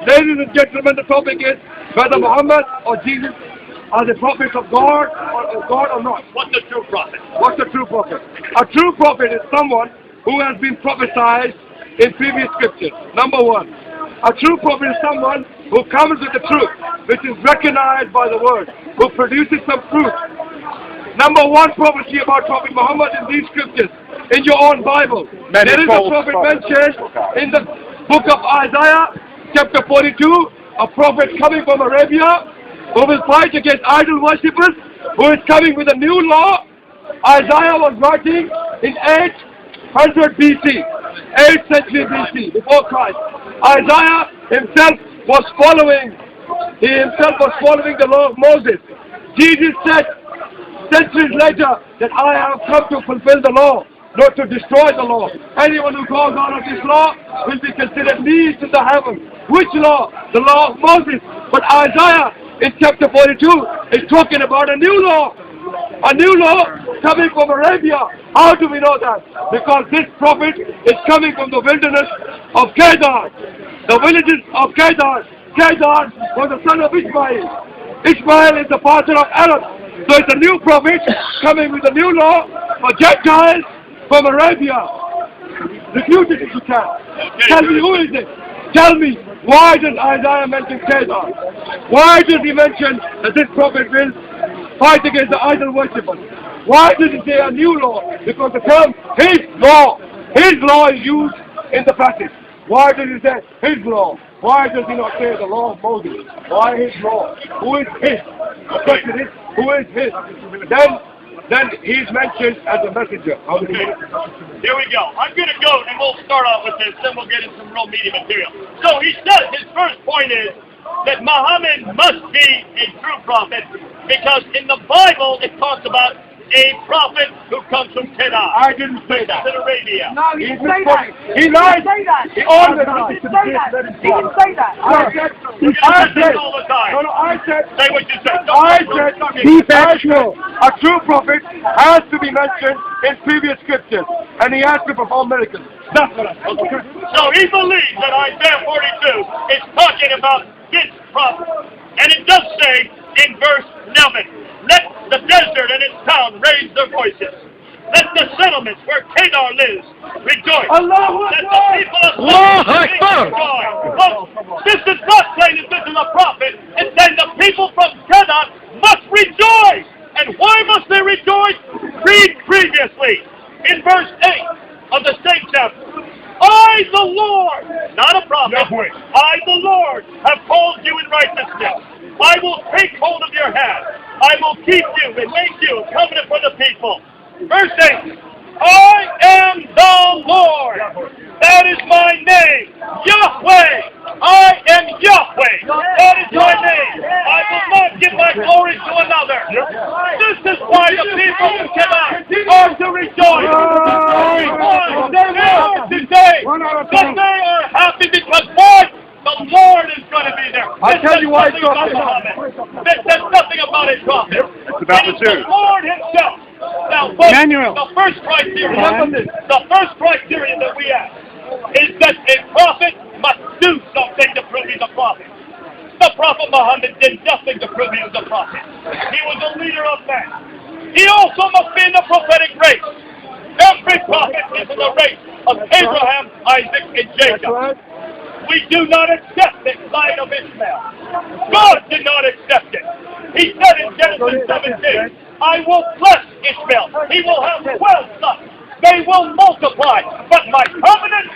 Ladies and gentlemen, the topic is whether Muhammad or Jesus are the prophets of God or not. What's a true prophet? What's a true prophet? A true prophet is someone who has been prophesied in previous scriptures. Number one. A true prophet is someone who comes with the truth, which is recognized by the word, who produces some fruit. Number one prophecy about Prophet Muhammad in these scriptures, in your own Bible. There is a prophet mentioned in the book of Isaiah, chapter 42, a prophet coming from Arabia, who will fight against idol worshippers, who is coming with a new law. Isaiah was writing in 800 BC, 8th century BC, before Christ. Isaiah himself was following the law of Moses. Jesus said centuries later that I have come to fulfill the law, not to destroy the law. Anyone who goes out of this law will be considered least in the heavens. Which law? The law of Moses. But Isaiah in chapter 42 is talking about a new law. A new law coming from Arabia. How do we know that? Because this prophet is coming from the wilderness of Kedar. The villages of Kedar. Kedar was the son of Ishmael. Ishmael is the father of Arab. So it's a new prophet coming with a new law for Gentiles from Arabia. Refute it if you can. Tell me, who is it? Tell me, why does Isaiah mention Kedar? Why does he mention that this prophet will fight against the idol worshippers? Why does he say a new law? Because the term his law is used in the passage. Why does he say his law? Why does he not say the law of Moses? Why his law? Who is his? The question is, who is his? Then he's mentioned as a messenger. Okay. Here we go. I'm going to go and we'll start off with this, then we'll get into some real meaty material. So he says his first point is that Muhammad must be a true prophet because in the Bible it talks about a prophet who comes from Kedar. I didn't say that. In Arabia. No, he didn't say that. He lied. He always lied. He didn't say that. I said all the time. No, I said. Say what you said. I said. Be factual. A true prophet has to be mentioned in previous scriptures, and he has to perform miracles. That's what I said. Okay. So he believes that Isaiah 42 is talking about this prophet, and it does say in verse 11. Let the desert and its town raise their voices. Let the settlements where Kedar lives rejoice. Let the people of Sodom rejoice. This is not saying that this is a prophet. It's saying the people from Kedar must rejoice. And why must they rejoice? Read previously in verse 8 of the same chapter. I, the Lord, not a prophet, I, the Lord, have called you in righteousness. I will take hold of your hand. I will keep you and make you a covenant for the people. Verse 8. I am the Lord. That is my name. Yahweh. I am Yahweh. That is my name. I will not give my glory to another. This is why the people who came out are to rejoice. They are today. But they are happy because what? The Lord is going to be there. I'll tell you why it's not This says nothing about a prophet. It's about the truth. The Lord himself. Now, the first criteria that we have is that a prophet must do something to prove he's a prophet. The Prophet Muhammad did nothing to prove he was a prophet. He was a leader of men. He also must be in the prophetic race. Every prophet is in the race of Abraham, Isaac, and Jacob. We do not accept the line of Ishmael. God did not accept it. He said in Genesis 17, I will bless Ishmael. He will have 12 sons. They will multiply. But my covenant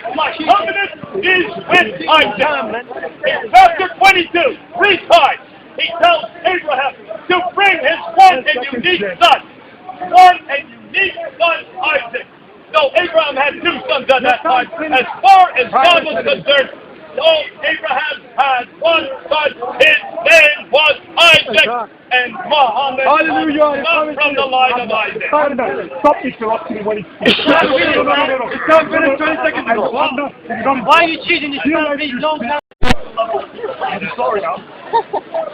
is with Isaac. In chapter 22, 3 times, he tells Abraham to bring his one and unique son. Isaac. So Abraham had 2 sons at that time. As far as God was concerned, all Abraham had one son, his name was Isaac, and Muhammad was not from the line of Isaac. Stop interrupting me when he's speaking. It's not finished 20 seconds ago. Why are you choosing this very long time? I'm sorry now.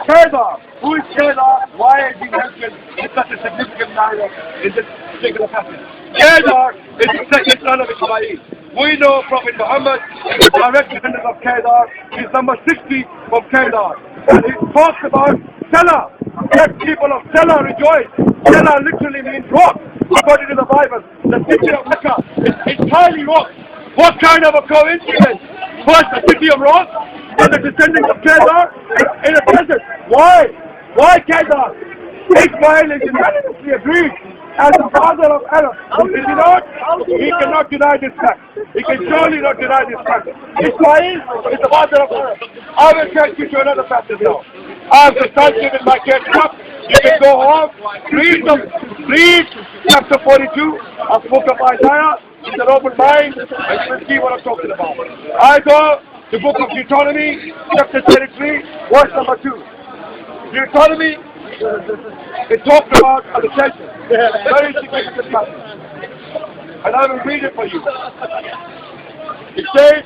Kedar. Who is Kedar? Why is he mentioned in such a significant manner in this particular passage? Kedar is the second son of Ishmael. We know Prophet Muhammad is the direct descendant of Kedar. He's number 60 from Kedar. And he talks about Salah. Let people of Salah rejoice. Salah literally means rock, according to the Bible. The city of Mecca is entirely rock. What kind of a coincidence? First, the city of rock, and the descendants of Kedar in a desert. Why? Why Kedar? Ismail is unanimously agreed as the father of Arab. Is he not? He cannot deny this fact. He can surely not deny this fact. Ismail is the father of Arab. I will take you to another passage now. I have the title in my case up. You can go home, read chapter 42 of the book of Isaiah with an open mind, and you will see what I'm talking about. I go to the book of Deuteronomy, chapter 33, verse number 2. Deuteronomy, it talks about adulteration. Very significant passage. And I will read it for you. It says,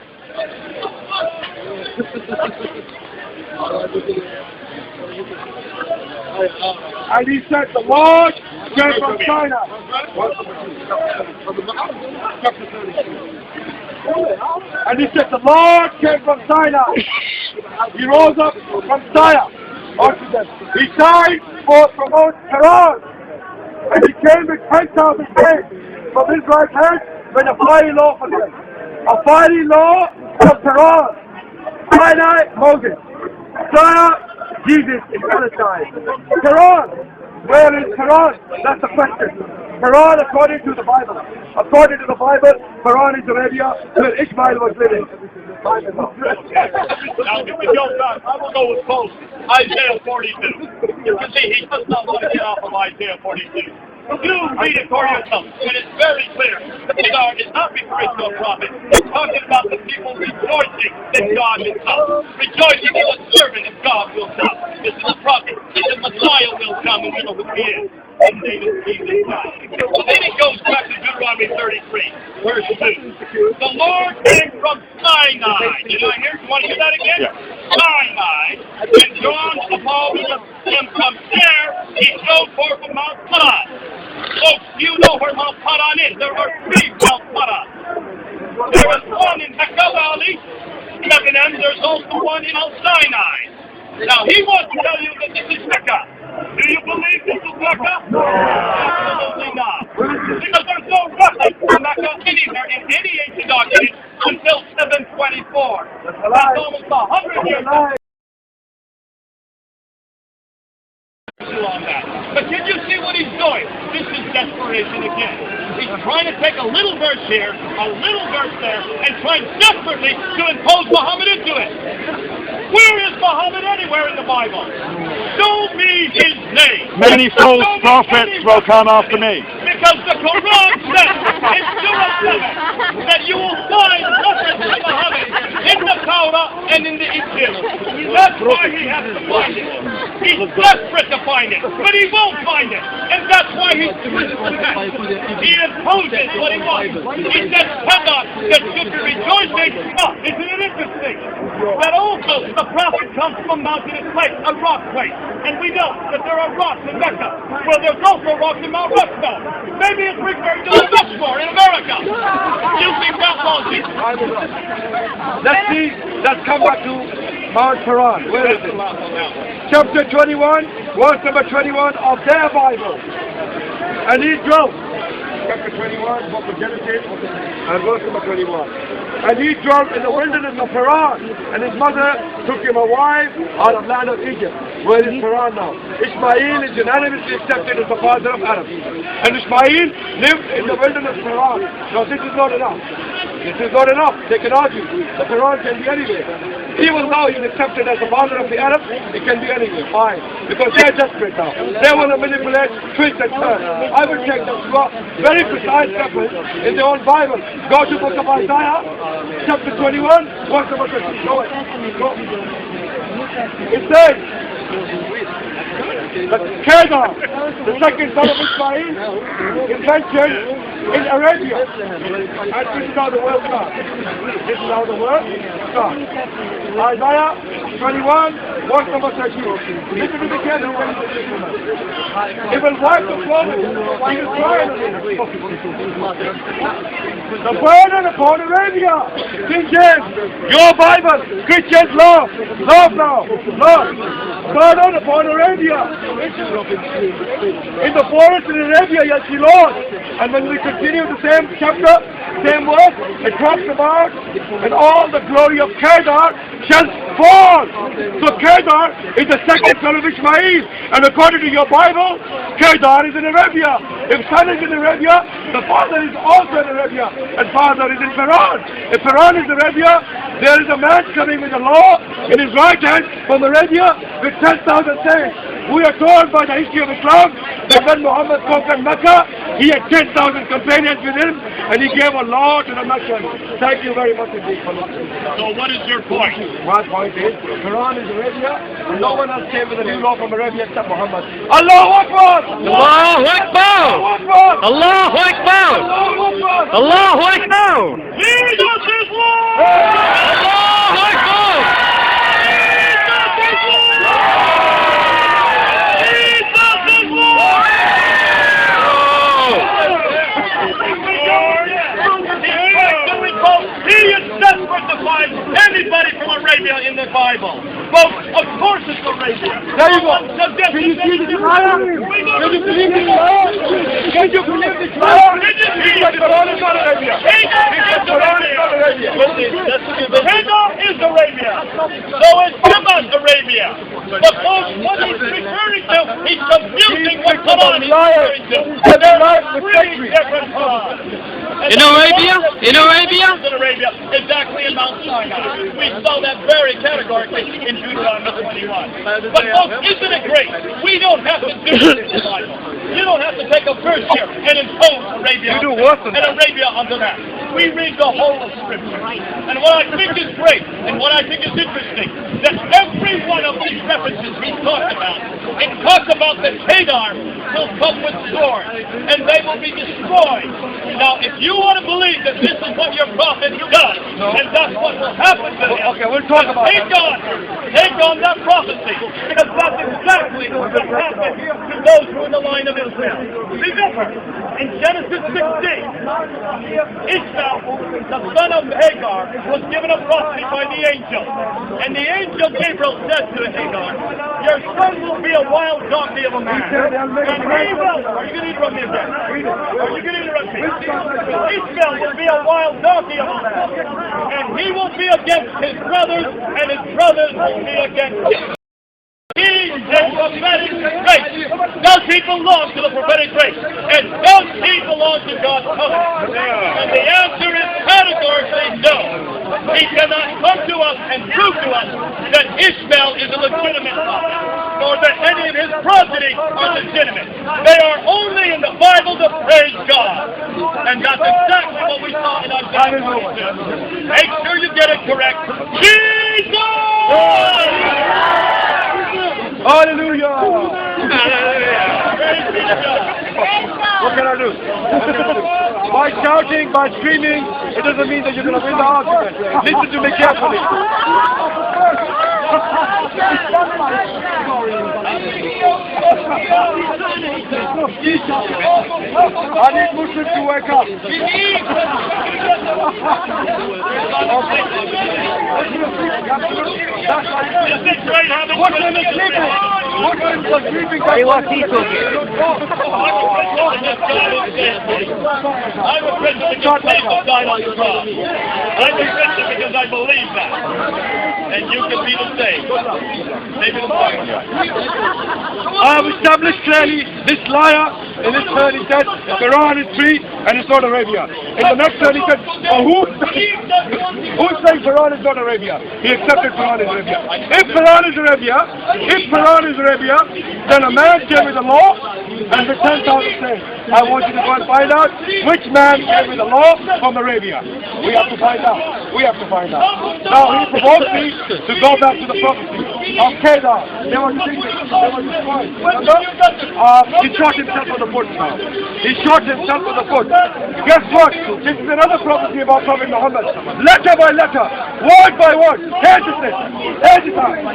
and he said, the Lord came from Sinai. And he said, the Lord came from Sinai. He rose up from Sinai. He died for promote Quran. And he came with 10,000 days from his right hand with a fiery law for them. A fiery law from Quran. Sinai, Moses. Sinai, Jesus in Palestine. Quran, where is Quran? That's the question. Quran according to the Bible. According to the Bible, Quran is Arabia where Ishmael was living. Now, if we don't, I will go with close. Isaiah 42. You can see he does not want to get off of Isaiah 42. You read it for yourself, and it's very clear. It's not referring to a prophet. It's talking about the people rejoicing that God is come. Rejoicing that a servant of God will come. This is a prophet. The Messiah will come, and we know who he is. And David sees this guy. So then he goes back to Deuteronomy 33, verse 2. The Lord came from Sinai. Did I hear? You want to hear that again? Yeah. Sinai, and drawn upon him from there, he showed forth from Mount Paran. Folks, you know where Mount Paran is. There are 3 Mount Paran. There is one in Mecca Valley, Lebanon. There's also one in Mount Sinai. Now, he wants to tell you that this is Mecca. Do you believe this is Mecca? No. Absolutely not. Because there's no reference to Mecca anywhere in any ancient document until 724. That's almost 100 years ago. On that. But can you see what he's doing? This is desperation again. He's trying to take a little verse here, a little verse there, and trying desperately to impose Muhammad into it. Where is Muhammad anywhere in the Bible? Show me his name. Many false prophets will come after me. Because the Quran says in Surah 7 that you will find reference to Muhammad in the Torah and in the Injil. That's why he has to find it. He's desperate to find it, but he won't find it. And that's why he's he imposes what he wants. He says, Kedar, that should be rejoicing. Oh, isn't it interesting? That also the prophet comes from mountainous place, a rock place. And we know that there are rocks in Mecca. Well, there's also rocks in Mount Rushmore. Maybe it's referring to the Rushmore in America. You think that logic? Let's see, let's come back to Mount Paran. Where is it? Chapter 21, verse number 21 of their Bible. And he drove. Chapter 21, book of Genesis, and verse number 21. And he dwelt in the wilderness of Haran, and his mother took him a wife out of land of Egypt. Where is Haran now? Ismail is unanimously accepted as the father of Arab. And Ismail lived in the wilderness of Haran. Now this is not enough. This is not enough. They can argue. The Quran can be anywhere. Even though he's accepted as the father of the Arabs, it can be anywhere. Fine. Because they're desperate now. They want to manipulate, twist and turn. I will take them to a very precise reference in their own Bible. Go to the book of Isaiah, chapter 21, verse number 50. Go ahead. Go. It says that Kedar, the second son of Ismail, is mentioned in Arabia. And this is how the world starts. This is how the world starts. Isaiah 21, verse number 13. Listen to the Kedar. It will wipe the floor. He will cry. The burden upon Arabia. King James, your Bible, Christians love now, love. Burden upon Arabia. In the forest in Arabia, you'll see Lord. And when we continue the same chapter, same verse, it talks about, and all the glory of Kedar shall fall. So Kedar is the second son of Ishmael. And according to your Bible, Kedar is in Arabia. If son is in Arabia, the father is also in Arabia. And father is in Paran. If Paran is Arabia, there is a man coming with a law in his right hand from Arabia with 10,000 saints. We are told by the history of Islam that when Muhammad conquered Mecca, he had 10,000 companions with him, and he gave a law to the Meccans. Thank you very much indeed for listening. So what is your point? My point is, Quran is Arabia, and no one else came with a new law from Arabia except Muhammad. Allahu Akbar! Allahu Akbar! Allahu Akbar! Allahu Akbar! Jesus is Lord! Allahu Akbar! Anybody from Arabia in the Bible. Well, of course it's Arabia. There you go. Can you see this liar? Can you believe this liar? Can you believe this liar? The Quran is not Arabia. The Quran is not Arabia. Hagar is Arabia. So is Hamas Arabia. But folks, what he's referring to, he's confusing what Quran is referring to. There are three different Qurans. In Arabia? In Arabia? In Arabia, exactly in Mount Sinai. We saw that very categorically in Deuteronomy 21. But folks, isn't it great? We don't have to do this in the Bible. You don't have to take a verse here and impose Arabia and Arabia onto that. We read the whole of Scripture. And what I think is great, and what I think is interesting, that every one of these references we talked about, it talks about that Hagar will come with swords, and they will be destroyed. Now, if you want to believe that this is what your prophet does, and that's what will happen to him, okay, we'll talk about take on that prophecy, because that's exactly what happened to those who are in the line of Israel. Remember, in Genesis 16, Ishmael, the son of Hagar, was given a prophecy by the angel. And the angel Gabriel said to Hagar, your son will be a wild donkey of a man. And he will, are you going to interrupt me again? Are you going to interrupt me? Ishmael will be a wild donkey of a man. And he will be against his brothers, and his brothers will be against him. He is prophetic grace. Does he belong to the prophetic grace? And does he belong to God's covenant? And the answer is categorically no. He cannot come to us and prove to us that Ishmael is a legitimate prophet, nor that any of his progeny are legitimate. They are only in the Bible to praise God. And that's exactly what we saw in Isaiah 42. Make sure you get it correct. Jesus! Hallelujah! What can I do? By shouting, by screaming, it doesn't mean that you're going to win the argument. Listen to me carefully. I need Muslims to wake up. Muslims are sleeping. Muslims are sleeping. Hey, what's he talking? I'm a Christian because Jesus died on the cross. I'm a Christian because I believe that. And you can be the same. Maybe the same. I have established clearly this liar. In this turn he said, Quran is free and it's not Arabia. In the next turn he said, who's saying Quran is not Arabia? He accepted Quran is Arabia. If Quran is Arabia, then a man came with a law and with 10,000 saints. I want you to go and find out which man came with a law from Arabia. We have to find out. Now he provoked me to go back to the prophecy of Kedar. They were destroyed. He shot himself on the foot now. He shot himself on the foot. Guess what? This is another prophecy about Prophet Muhammad. Letter by letter, Word by word. Here's the thing. Here's the time.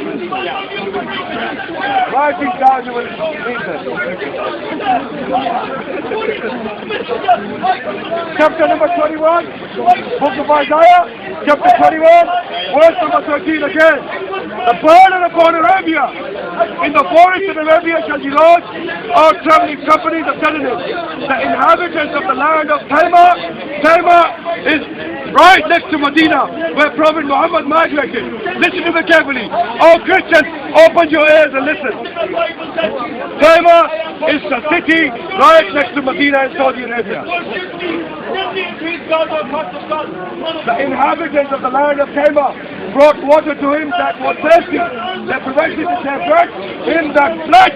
Write these down, you will read this. Chapter number 21, book of Isaiah, chapter 21, verse number 13 again. The burden upon Arabia. In the forest of Arabia shall be lodged all traveling companies of Tetanus. The inhabitants of the land of Tamar. Tamar is right next to Medina, where Prophet Muhammad migrated. Listen to me carefully. All Christians, open your ears and listen. Tamar is the city right next to Medina in Saudi Arabia. The inhabitants of the land of Tamar brought water to him that was thirsty. They prevented his birth. Him that fled.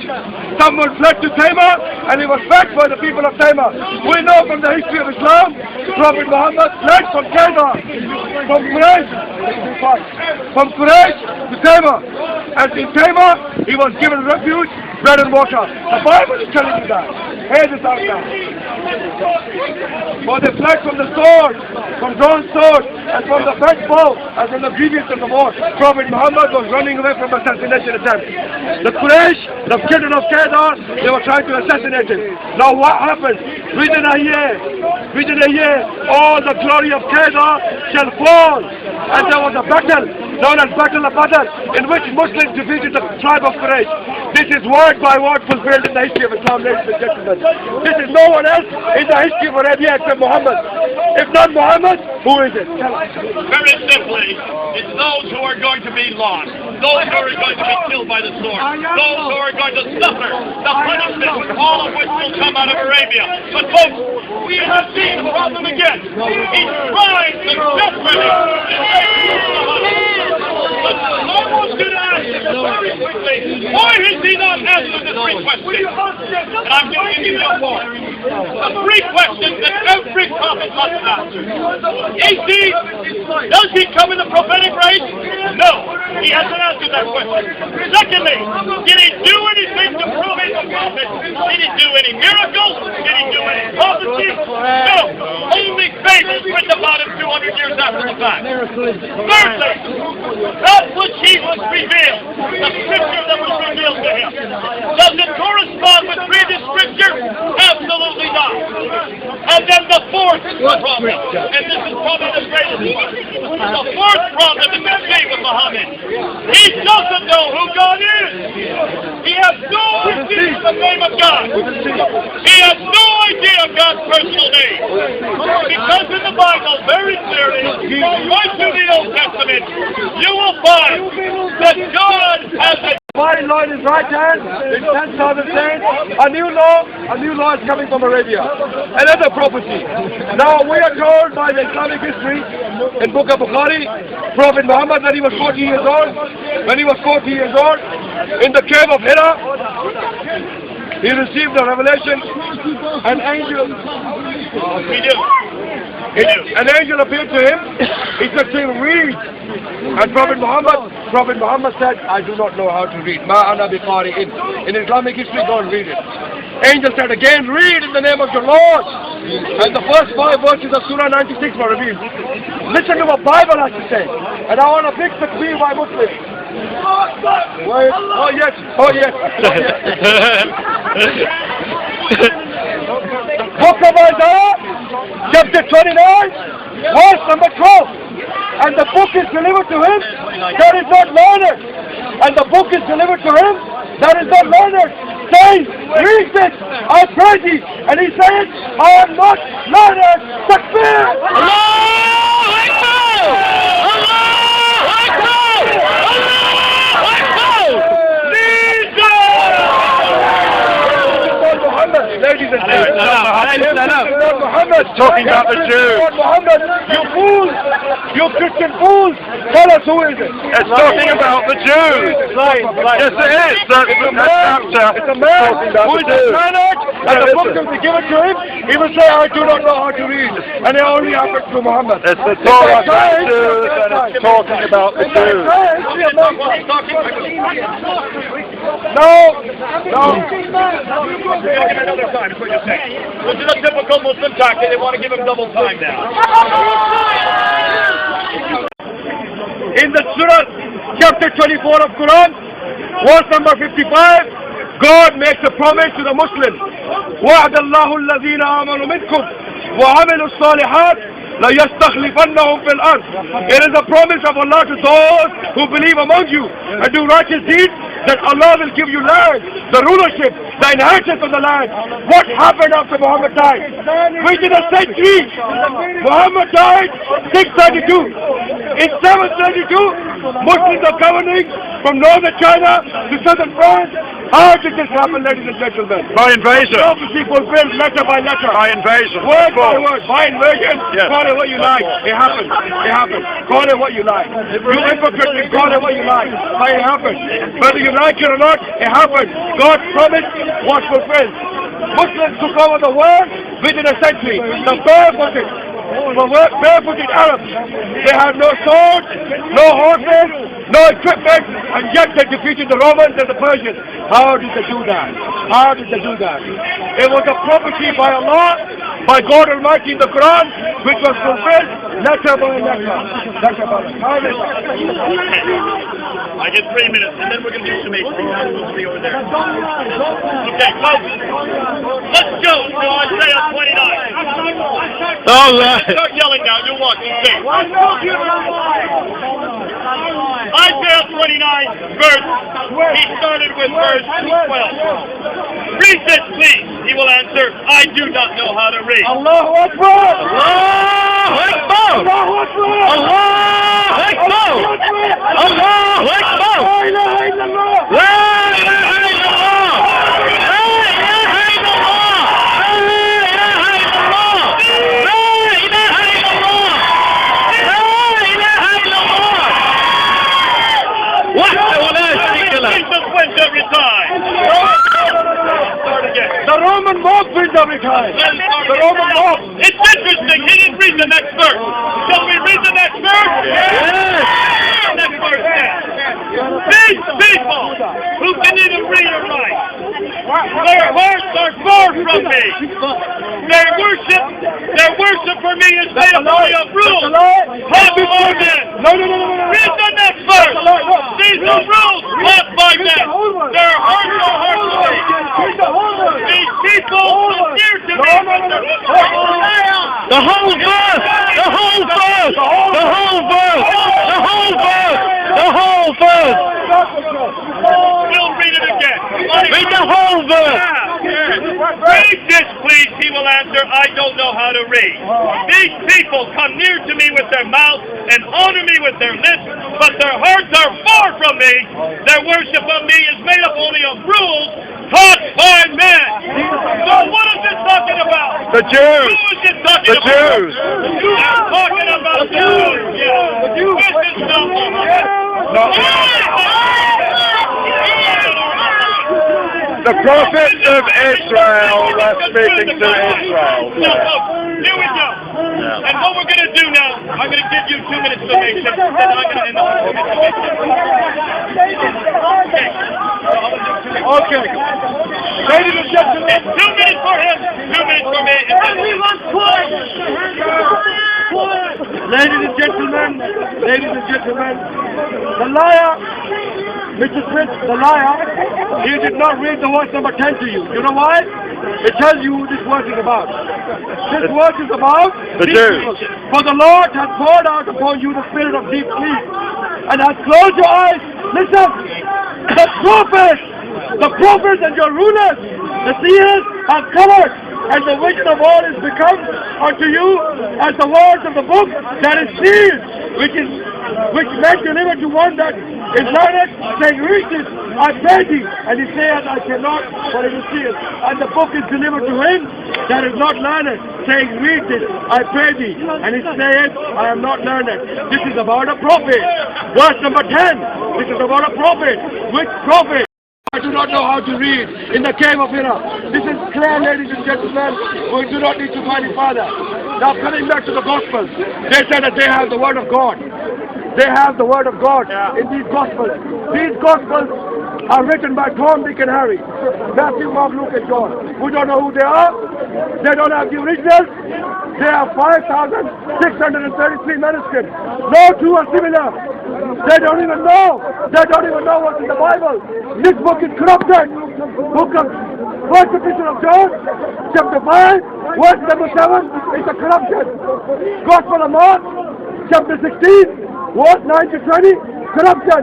Someone fled to Tamar and he was fed by the people of Tamar. We know from the history of Islam, Prophet Muhammad fled from Tamar, from Quraysh to Tamar. And in Tamar, he was given refuge, bread and water. The Bible is telling you that. Here's the out now. For they fled from the sword, from drawn sword, and from the fence bow, and from the grievance of the war. Prophet Muhammad was running away from assassination attempt. The Quraysh, the children of Kedar, they were trying to assassinate him. Now what happened? Within a year, all the glory of Kedar shall fall. And there was a battle, known as Battle of Badr, in which Muslims defeated the tribe of Quraysh. This is word by word fulfilled in the history of Islam, ladies and gentlemen. This is no one else in the history of Arabia except Muhammad. If not Muhammad, who is it? Very simply, it's those who are going to be lost, those who are going to be killed by the sword, those who are going to suffer the punishment, all of which will come out of Arabia. But folks, we have seen the problem again. He's trying to desperately. I want you to ask him very quickly, why has he not answered the three questions? And I'm giving you no more. The three questions that every prophet must answer. Does he come in the prophetic race? No. He hasn't answered that question. Secondly, did he do anything to prove he's a prophet? Did he do any miracles? Did he do any prophecies? No. Only fables written about him 200 years after the fact. Thirdly, that which he was revealed, the scripture that was revealed to him, does it correspond with previous scripture? Absolutely not. And then the fourth problem, and this is probably the greatest one, the fourth problem that we see with Muhammad, he doesn't know who God is. He has no idea the name of God. He has no idea of God's personal name. Because in the Bible, very clearly, right through the Old Testament, you will find that God has a Dividing law in his right hand, in 10,000 saints, a new law is coming from Arabia. Another prophecy. Now we are told by the Islamic history in Book of Bukhari, Prophet Muhammad, when he was 40 years old, in the cave of Hira, he received a revelation, an angel. An angel appeared to him. He said to him, read. And Prophet Muhammad said, I do not know how to read. Ma ana biqari'in. In Islamic history, don't read it. Angel said again, read in the name of your Lord. And the first 5 verses of Surah 96 were revealed. Listen to what Bible has to say. And I want a big takbir by Muslims. Wait. Oh yes. Book of Isaiah, chapter 29, verse number 12. And the book is delivered to him that is not learned. And the book is delivered to him that is not learned. Saying, read this, I pray thee. And he says, I am not learned. Takbir! Allahu Akbar! Allahu Akbar! Allahu Akbar! Ladies and gentlemen, Muhammad talking about the Jews. Muhammad, you fools, you Christian fools, tell us who is it? It's talking about the Jews. Yes, it is. It's a man who is a planet, and the book will be given to him. He will say, I do not know how to read. And it only happens to Muhammad. It's the Torah of the Jews, and it's talking about the Jews. No. This is a typical Muslim tactic. They want to give him double time now. In the Surah, chapter 24 of Quran, verse number 55, God makes a promise to the Muslims. وَعَدَ اللَّهُ الَّذِينَ آمَنُوا مِنْكُمْ وَعَمِلُوا الصَّالِحَاتِ لَيَسْتَخْلِفَنَّهُمْ فِي الْأَرْضِ. It is a promise of Allah to those who believe among you and do righteous deeds, that Allah will give you land, the rulership, the inheritance of the land. What happened after Muhammad died? Within a century, Muhammad died 632. In 732, Muslims are governing from northern China to southern France. How did this happen, ladies and gentlemen? By invasion. Prophecy fulfilled letter by letter. By invasion. Word by word. By invasion. Yes. Call it what you like. It happened. It happened. Call it what you like. You hypocrite can call it what you like. But it happened. Whether you like it or not, it happened. God's promise was fulfilled. Muslims took over the world within a century. The barefooted Arabs. They had no swords, no horses, no equipment, and yet they defeated the Romans and the Persians. How did they do that? How did they do that? It was a prophecy by Allah, by God Almighty in the Quran, which was fulfilled letter by letter. Letter by letter. I get 3 minutes, and then we're going to do some We'll be over there. Okay, folks, let's go to Isaiah 29. All right. Start yelling now, you'll watch and see. Isaiah 29, verse, he started with verse 12. Read this, please. He will answer, I do not know how to read. Allahu Akbar! Allahu Akbar! Allahu Akbar! Allahu Akbar! Allahu Akbar! La ilaha illallah! La ilaha illallah! La ilaha illallah! La ilaha illallah! La ilaha illallah! وحده لا شريك له. Jesus went every time. Start again. The Roman mob wins every time. The Roman mob. It's interesting. He didn't read the next verse. Shall we read the next verse? Yes. Next verse then. These people who can neither read or write, their hearts are far from me. Their worship for me is made up only of rules. Taught by men. No. Read the next verse. These are rules taught by men. Their hearts are hard to me. These people come near to me with their The whole verse! The whole verse! The whole verse! The whole verse! The whole verse! We'll read it again. Read the whole verse! Read this, please. He will answer, I don't know how to read. These people come near to me with their mouth and honor me with their lips, but their hearts are far from me. Their worship of me is made up only of rules taught by men. So what is it talking about? The Jews. Who is it talking The about? Jews. They're talking about the Jews. Yeah. This is not No. The prophets of Israel were speaking to Israel. Here we go. And what we're going to do now, I'm going to give you 2 minutes to make sure, and I'm going to end the Okay. Ladies and gentlemen. 2 minutes for him, 2 minutes for me. Ladies and gentlemen, the liar, Mr. Smith, the liar, he did not read the verse number 10 to you. You know why? It tells you who this verse is about. This verse is about The these Jews. people. For the Lord has poured out upon you the spirit of deep sleep and has closed your eyes. Listen, the prophets and your rulers, the seers have covered, and the vision of all is become unto you as the words of the book that is sealed, which men deliver to one that is learned, saying, read this, I pray thee. And he saith, I cannot, for it is sealed. And the book is delivered to him that is not learned, saying, read this, I pray thee. And he saith, I am not learned. This is about a prophet. Verse number 10, this is about a prophet. Which prophet? I do not know how to read in the cave of Hira. This is clear, ladies and gentlemen. We do not need to find it further. Now coming back to the Gospels, they said that they have the Word of God. They have the Word of God in these Gospels. These Gospels are written by Tom, Dick and Harry. Matthew, Mark, Luke and John. We don't know who they are. They don't have the originals. There are 5,633 manuscripts. No two are similar. They don't even know. They don't even know what's in the Bible. This book is corrupted. Book of First Epistle of John, chapter 5, verse number 7, is a corruption. Gospel of Mark, chapter 16, verse 9 to 20, corruption.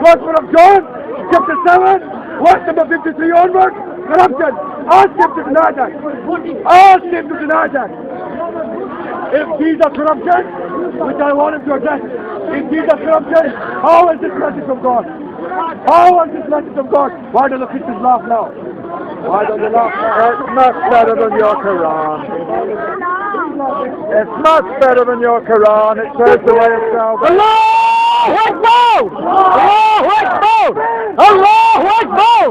Gospel of John, chapter 7, verse number 53 onward, corruption. Ask him to deny that. Ask him to deny that. If these are corruption, which I want him to address, if these are corruption, how is this message from God? How is this message from God? Why do the Christians laugh now? Why don't they laugh now? It's much better than your Quran. It's much better than your Quran. It says the way of salvation. Allahu Akbar! Allahu Akbar! Allahu Akbar!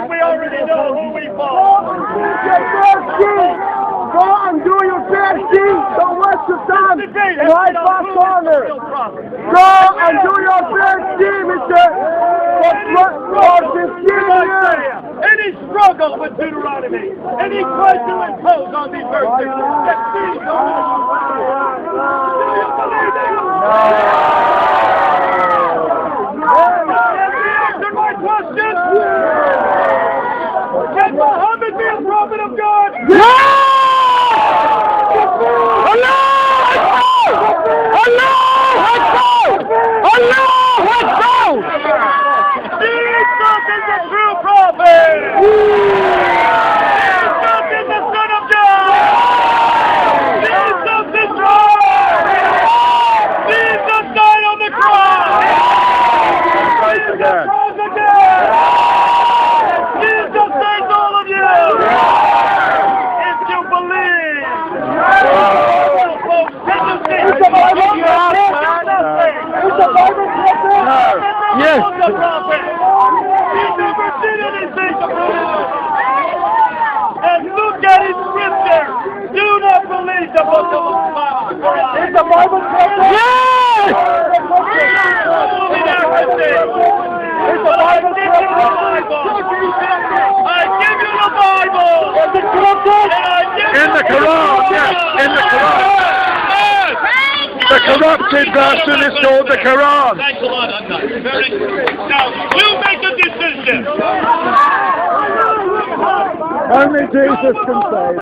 We already know who we follow. Go and do your best deed. Don't waste your time. Right back corner. Go and do your best deed, Mr. For 15 years. Any struggle with Deuteronomy, any question to impose on these verses, answer my question. Can Muhammad be a prophet of God? Jesus is the true prophet! Jesus is the Son of God! Jesus is Lord! Jesus died on the cross! Right again. Rose again! Jesus saves all of you! If you believe! Is the Bible Yes. He never did anything to prove it. And look at his scripture. Do not believe the book of the Bible. Is the Bible correct? Yes! Is the Bible correct? I give you the Bible. Is it corrupted? In the Quran, yes, in the Quran. The corrupted version is called the Quran. Thanks a lot, Adnan. Now, you make a decision. Only Jesus can save.